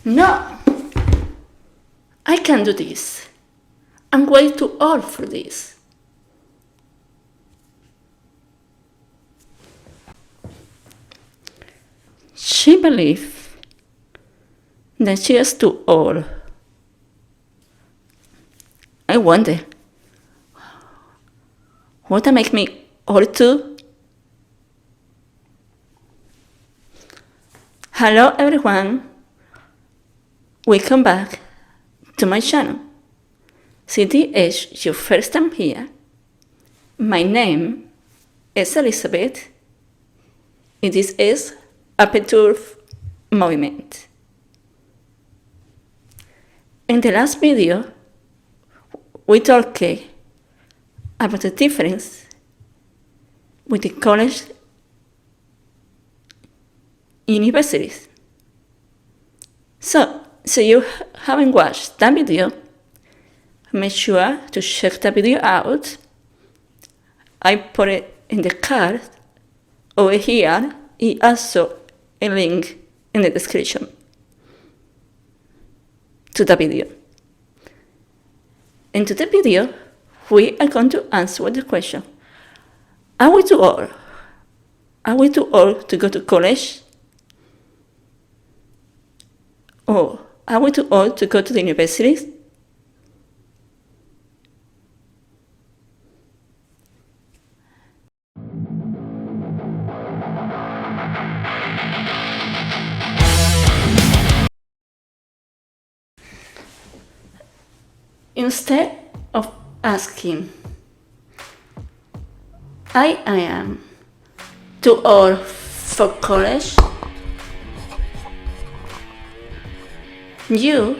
No, I can't do this. I'm way too old for this. She believes that she is too old. I wonder, would that make me old too? Hello everyone, welcome back to my channel. Si this is your first time here, my name is Elizabeth, and this is Aperture Movement. In the last video, we talked about the difference with the college universities. So you haven't watched that video, make sure to check that video out. I put it in the card over here, and also a link in the description to the video. In the video, we are going to answer the question, are we too old? Are we too old to go to college? Or are we too old to go to the universities? Instead of asking, I am too old for college, you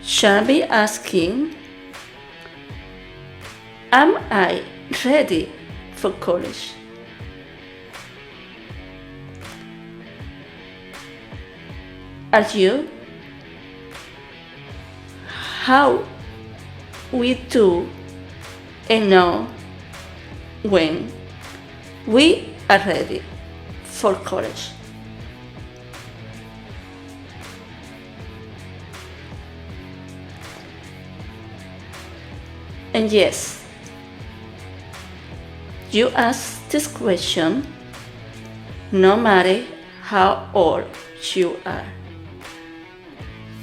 shall be asking, am I ready for college? Are you? How we do and know when we are ready for college. And yes, you ask this question no matter how old you are.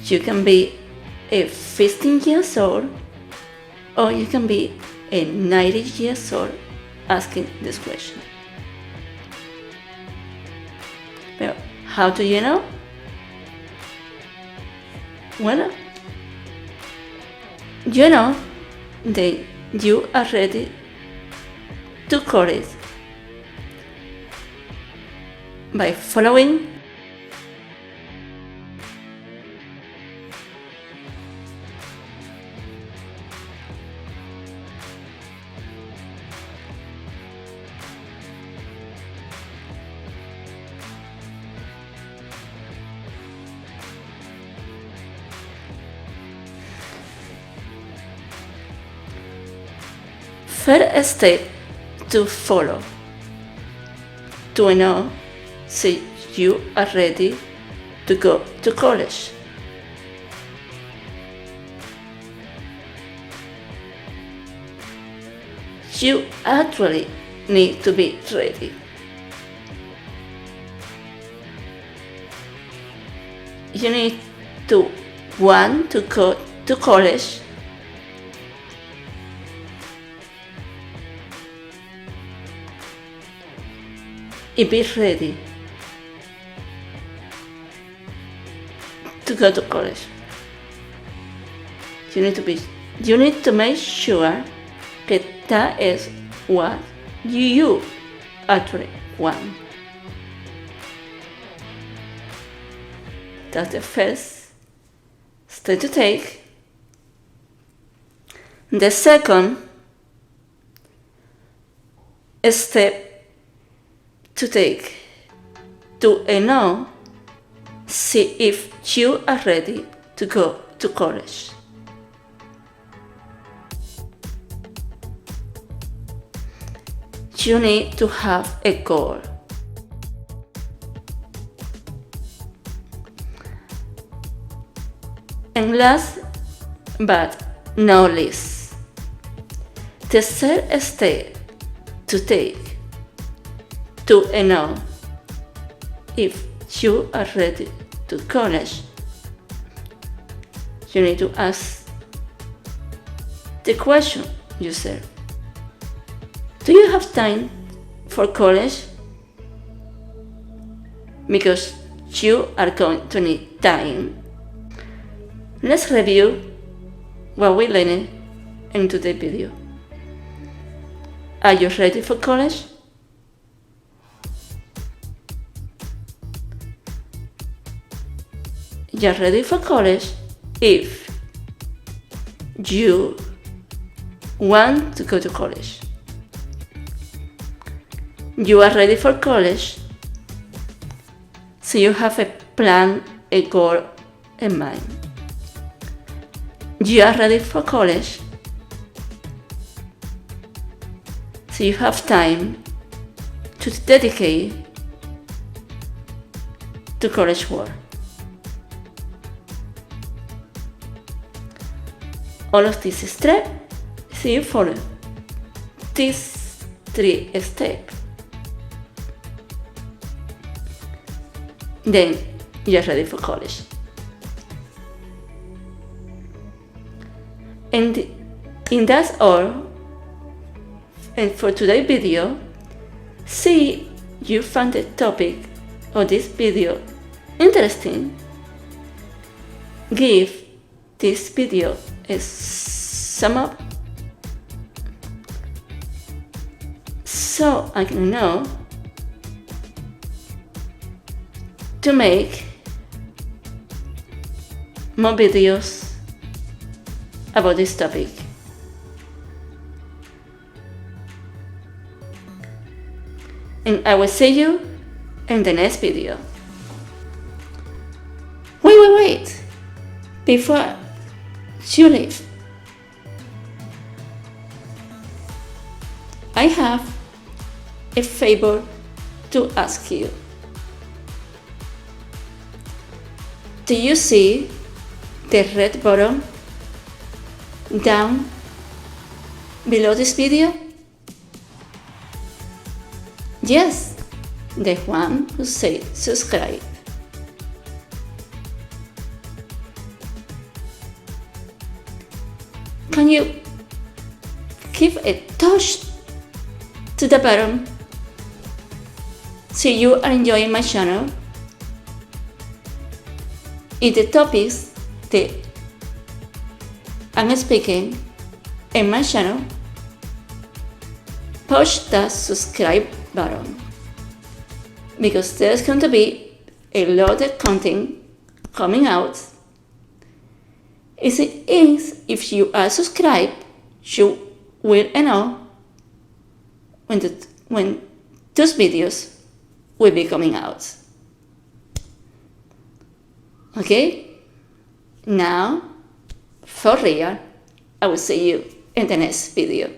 You can be a 15 years old, or you can be a 90 years old asking this question. Well, how do you know? Well, you know that you are ready to college by following first step to follow to know if you are ready to go to college. You actually need to be ready. You need to want to go to college, and be ready to go to college. You need to make sure that that is what you actually want. That's the first step to take. The second step to take to know, see if you are ready to go to college. You need to have a goal. And last but not least, the third step to take to know if you are ready to college, you need to ask the question yourself: do you have time for college? Because you are going to need time. Let's review what we learned in today's video. Are you ready for college? You're ready for college if you want to go to college. You are ready for college, so you have a plan, a goal in mind. You are ready for college, so you have time to dedicate to college work. All of these steps, so you follow these 3 steps. Then you're ready for college. And that's all. And for today's video, see you found the topic of this video interesting. Give this video a sum up so I can know to make more videos about this topic. And I will see you in the next video. Wait! Before you leave, I have a favor to ask you. Do you see the red button down below this video? Yes, the one who said subscribe. Can you give a touch to the button so you are enjoying my channel? In the topics that I'm speaking in my channel, push the subscribe button because there's going to be a lot of content coming out. If you are subscribed, you will know when those videos will be coming out. Okay? Now, for real, I will see you in the next video.